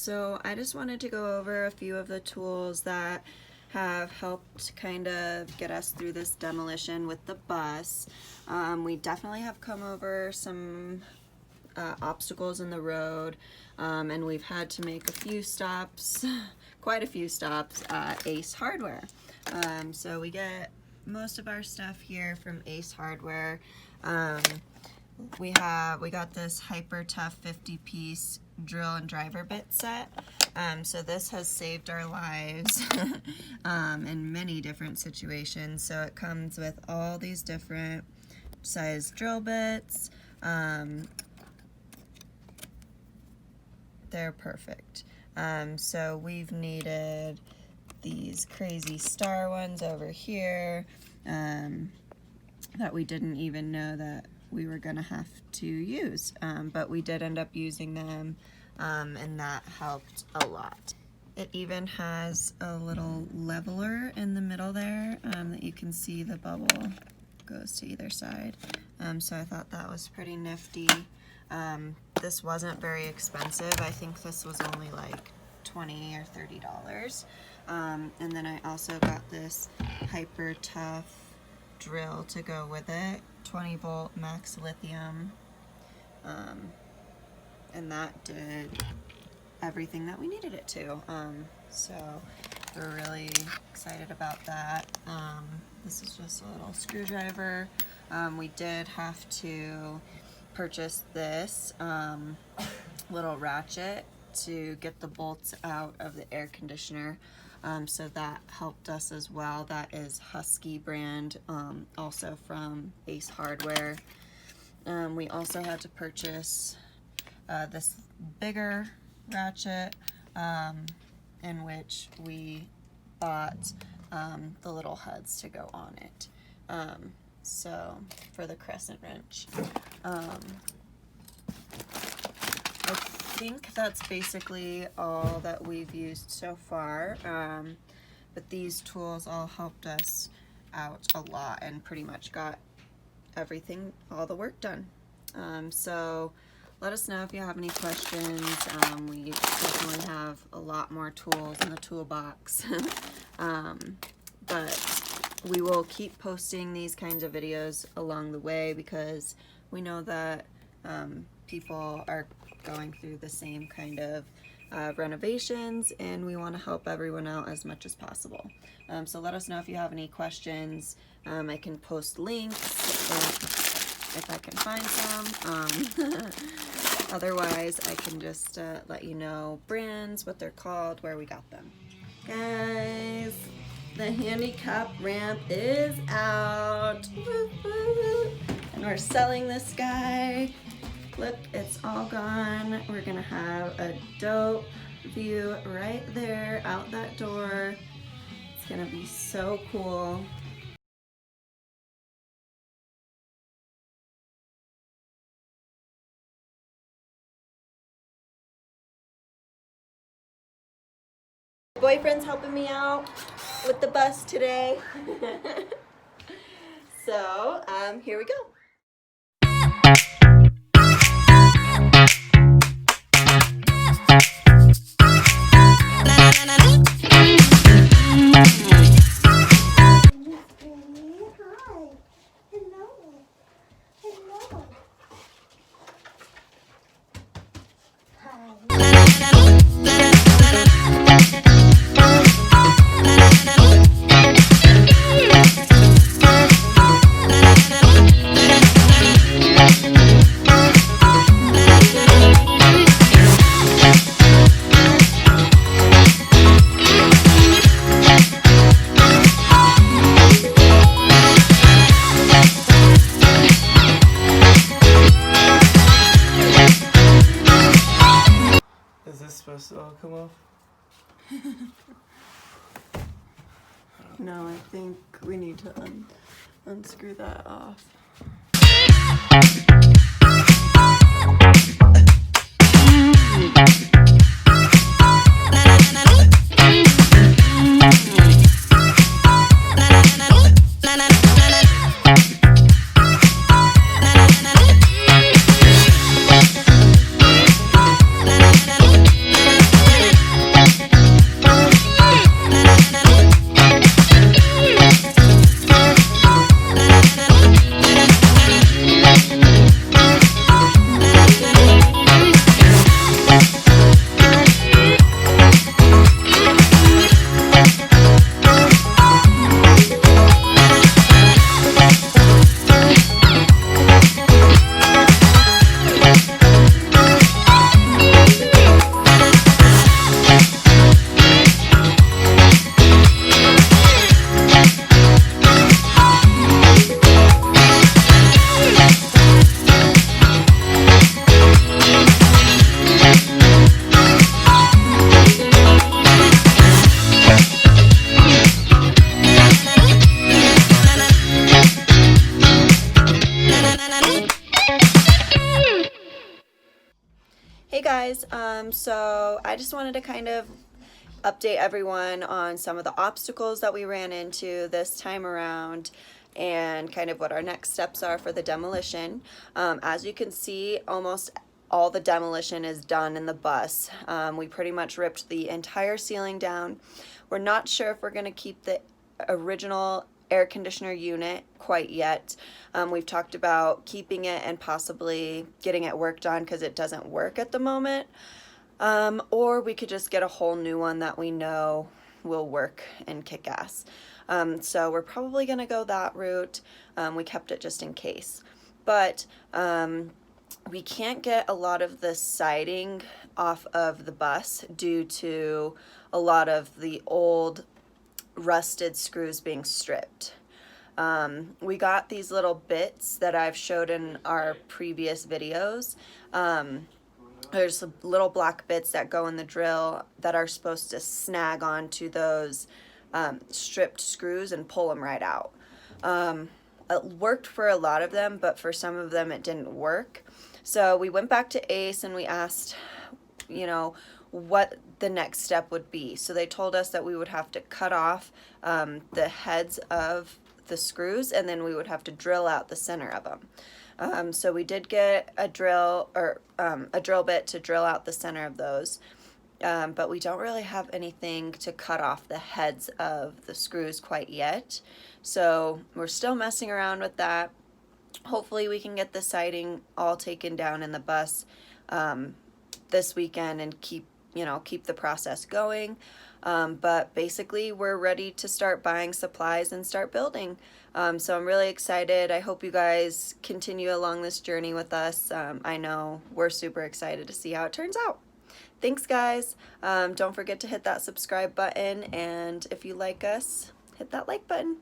So I just wanted to go over a few of the tools that have helped kind of get us through this demolition with the bus. We definitely have come over some obstacles in the road, and we've had to make a few stops, quite a few stops at Ace Hardware. So we get most of our stuff here from Ace Hardware. We got this Hyper Tough 50-piece drill and driver bit set. So this has saved our lives in many different situations. So it comes with all these different size drill bits. They're perfect. So we've needed these crazy star ones over here that we didn't even know that we were gonna have to use, but we did end up using them, and that helped a lot. It even has a little leveler in the middle there that you can see the bubble goes to either side. So I thought that was pretty nifty. This wasn't very expensive. I think this was only like $20 or $30. And then I also got this Hyper Tough drill to go with it, 20-volt max lithium, and that did everything that we needed it to. So we're really excited about that. This is just a little screwdriver. We did have to purchase this little ratchet to get the bolts out of the air conditioner. So that helped us as well. That is Husky brand, also from Ace Hardware. We also had to purchase this bigger ratchet, in which we bought the little heads to go on it. So for the crescent wrench. I think that's basically all that we've used so far, but these tools all helped us out a lot and pretty much got everything, all the work done. So let us know if you have any questions. We definitely have a lot more tools in the toolbox, but we will keep posting these kinds of videos along the way because we know that people are going through the same kind of renovations, and we want to help everyone out as much as possible. So let us know if you have any questions. I can post links if I can find some. Otherwise, I can just let you know brands, what they're called, where we got them. Guys, the handicap ramp is out. Woo-hoo. And we're selling this guy. Look, it's all gone. We're gonna have a dope view right there out that door. It's gonna be so cool. My boyfriend's helping me out with the bus today. So, here we go. Supposed to all come off? No, I think we need to unscrew that off. Hey guys, so I just wanted to kind of update everyone on some of the obstacles that we ran into this time around and kind of what our next steps are for the demolition. As you can see, almost all the demolition is done in the bus. We pretty much ripped the entire ceiling down. We're not sure if we're going to keep the original air conditioner unit quite yet. We've talked about keeping it and possibly getting it worked on because it doesn't work at the moment. Or we could just get a whole new one that we know will work and kick ass. So we're probably going to go that route. We kept it just in case. But we can't get a lot of the siding off of the bus due to a lot of the old rusted screws being stripped. We got these little bits that I've showed in our previous videos. There's little black bits that go in the drill that are supposed to snag onto those stripped screws and pull them right out. It worked for a lot of them, but for some of them it didn't work. So we went back to Ace and we asked, what the next step would be. So they told us that we would have to cut off the heads of the screws, and then we would have to drill out the center of them. So we did get a drill bit to drill out the center of those, but we don't really have anything to cut off the heads of the screws quite yet. So we're still messing around with that. Hopefully we can get the siding all taken down in the bus this weekend and keep the process going. But basically we're ready to start buying supplies and start building. So I'm really excited. I hope you guys continue along this journey with us. I know we're super excited to see how it turns out. Thanks guys. Don't forget to hit that subscribe button, and if you like us, hit that like button.